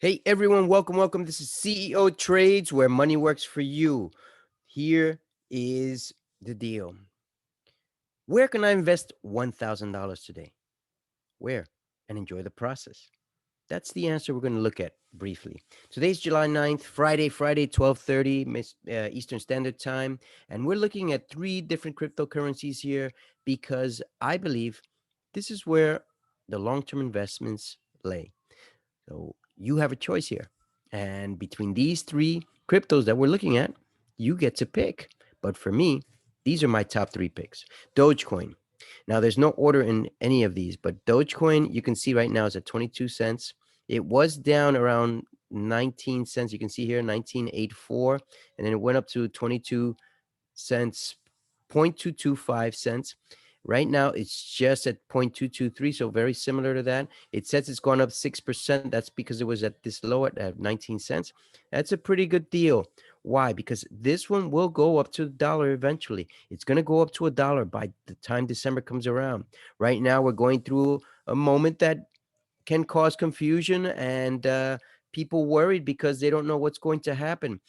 Hey everyone, welcome. This is CEO Trades where money works for you. Here is the deal. Where can I invest $1,000 today? Where? And enjoy the process. That's the answer we're going to look at briefly. Today's July 9th, Friday 12:30 Eastern Standard Time, and we're looking at three different cryptocurrencies here because I believe this is where the long-term investments lay. So you have a choice here. And between these three cryptos that we're looking at, you get to pick. But for me, these are my top three picks. Dogecoin. Now, there's no order in any of these, but Dogecoin, you can see right now is at 22 cents. It was down around 19 cents. You can see here 19.84, and then it went up to 22 cents, 0.225 cents. Right now, it's just at 0.223, so very similar to that. It says it's gone up 6%. That's because it was at this low at 19 cents. That's a pretty good deal. Why? Because this one will go up to a dollar eventually. It's going to go up to a dollar by the time December comes around. Right now, we're going through a moment that can cause confusion and people worried because they don't know what's going to happen.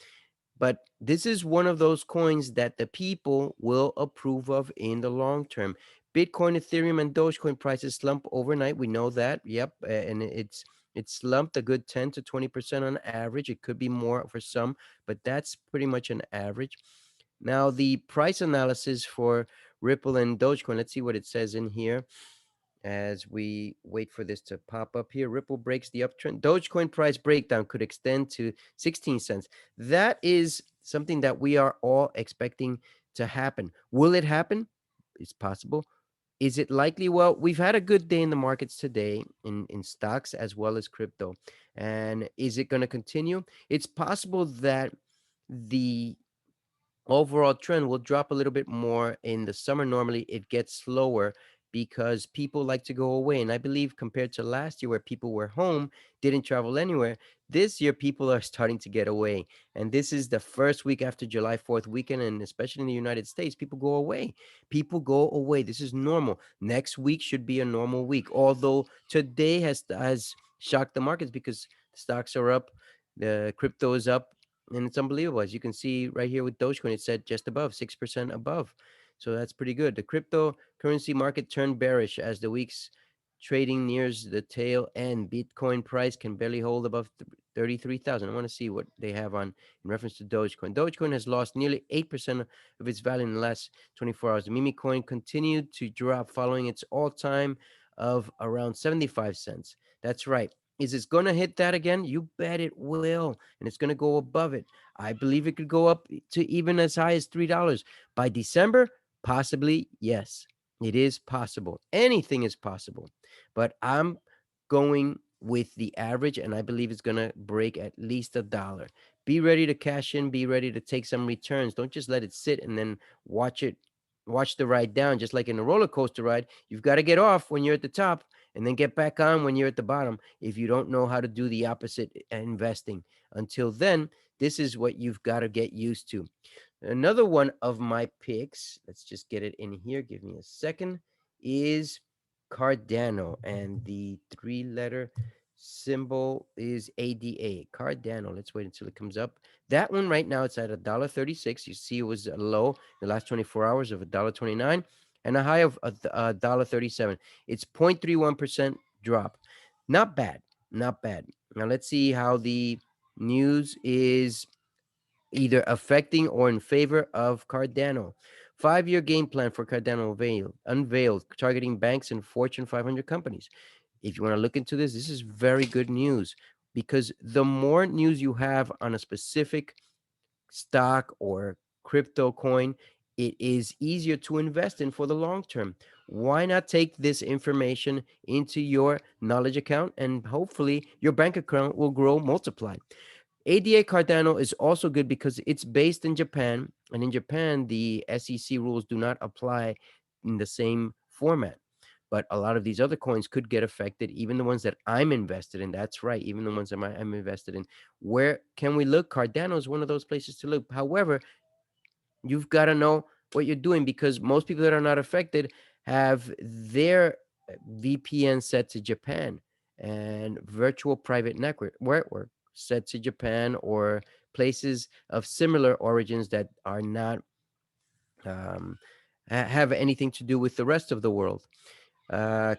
But this is one of those coins that the people will approve of in the long term. Bitcoin, Ethereum, and Dogecoin prices slump overnight. We know that. Yep, and it's slumped a good 10 to 20% on average. It could be more for some, but that's pretty much an average. Now, the price analysis for Ripple and Dogecoin. Let's see what it says in here as we wait for this to pop up here. Ripple breaks the uptrend. Dogecoin price breakdown could extend to 16 cents. That is something that we are all expecting to happen. Will it happen? It's possible. Is it likely? Well, we've had a good day in the markets today in stocks as well as crypto. And is it going to continue? It's possible that the overall trend will drop a little bit more in the summer. Normally it gets slower because people like to go away, and I believe compared to last year where people were home, didn't travel anywhere, this year people are starting to get away. And this is the first week after July 4th weekend, and especially in the United States, people go away. This is normal. Next week should be a normal week, although today has shocked the markets because stocks are up, the crypto is up, and it's unbelievable. As you can see right here with Dogecoin, it said just above 6% above. So that's pretty good. The cryptocurrency market turned bearish as the week's trading nears the tail end. Bitcoin price can barely hold above 33,000. I want to see what they have on in reference to Dogecoin. Dogecoin has lost nearly 8% of its value in the last 24 hours. The meme coin continued to drop following its all-time of around 75 cents. That's right. Is it going to hit that again? You bet it will. And it's going to go above it. I believe it could go up to even as high as $3 by December. Possibly, yes. It is possible. Anything is possible. But I'm going with the average, and I believe it's going to break at least a dollar. Be ready to cash in. Be ready to take some returns. Don't just let it sit and then watch the ride down. Just like in a roller coaster ride, you've got to get off when you're at the top and then get back on when you're at the bottom if you don't know how to do the opposite investing. Until then, this is what you've got to get used to. Another one of my picks, let's just get it in here. Give me a second, is Cardano. And the three-letter symbol is ADA. Cardano. Let's wait until it comes up. That one right now, it's at $1.36. You see it was a low in the last 24 hours of $1.29 and a high of $1.37. It's 0.31% drop. Not bad. Not bad. Now let's see how the news is either affecting or in favor of Cardano. 5-year game plan for Cardano unveiled, targeting banks and Fortune 500 companies. If you want to look into this, this is very good news because the more news you have on a specific stock or crypto coin, it is easier to invest in for the long term. Why not take this information into your knowledge account and hopefully your bank account will grow, multiply. ADA Cardano is also good because it's based in Japan, and in Japan, the SEC rules do not apply in the same format. But a lot of these other coins could get affected, even the ones that I'm invested in. That's right, even the ones that I'm invested in. Where can we look? Cardano is one of those places to look. However, you've got to know what you're doing because most people that are not affected have their VPN set to Japan. and virtual private network set to Japan or places of similar origins that are not um, have anything to do with the rest of the world.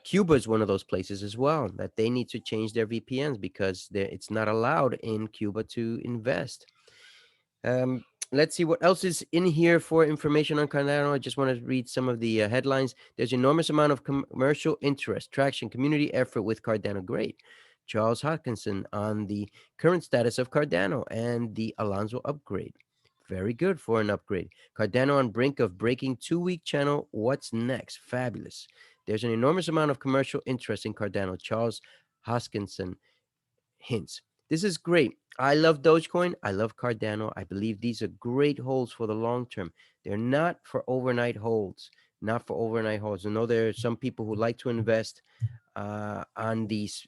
Cuba is one of those places as well that they need to change their VPNs because it's not allowed in Cuba to invest. Um, let's see what else is in here for information on Cardano. I just want to read some of the headlines. There's enormous amount of commercial interest, traction, community effort with Cardano. Great. Charles Hawkinson on the current status of Cardano and the Alonso upgrade. Very good for an upgrade. Cardano on brink of breaking 2-week channel. What's next? Fabulous. There's an enormous amount of commercial interest in Cardano. Charles Hoskinson hints. This is great. I love Dogecoin. I love Cardano. I believe these are great holds for the long term. They're not for overnight holds. Not for overnight holds. I know there are some people who like to invest on these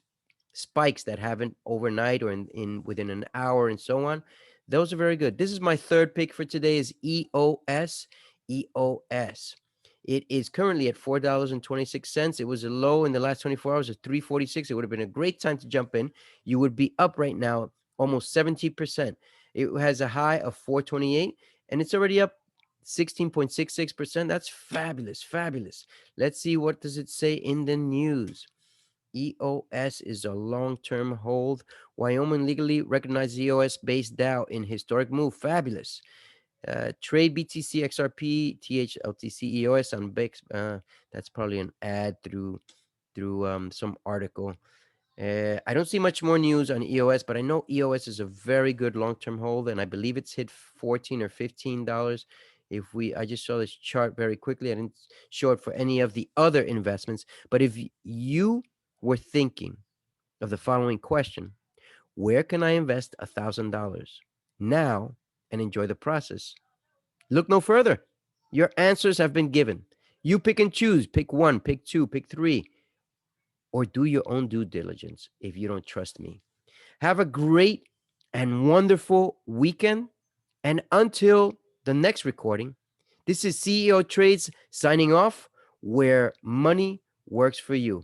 spikes that happen overnight or in within an hour and so on. Those are very good. This is my third pick for today is EOS. EOS. It is currently at $4.26. It was a low in the last 24 hours of 346. It would have been a great time to jump in. You would be up right now almost 70%. It has a high of 428 and it's already up 16.66%. That's fabulous, fabulous. Let's see what does it say in the news. EOS is a long-term hold. Wyoming legally recognized EOS-based DAO in historic move. Fabulous. Trade BTC XRP THLTC EOS on BIX. That's probably an ad through some article. I don't see much more news on EOS, but I know EOS is a very good long-term hold, and I believe it's hit $14 or $15. I just saw this chart very quickly. I didn't show it for any of the other investments, but if you were thinking of the following question, where can I invest $1,000 now and enjoy the process? Look no further. Your answers have been given. You pick and choose. Pick one, pick two, pick three, or do your own due diligence if you don't trust me. Have a great and wonderful weekend. And until the next recording, this is CEO Trades signing off, where money works for you.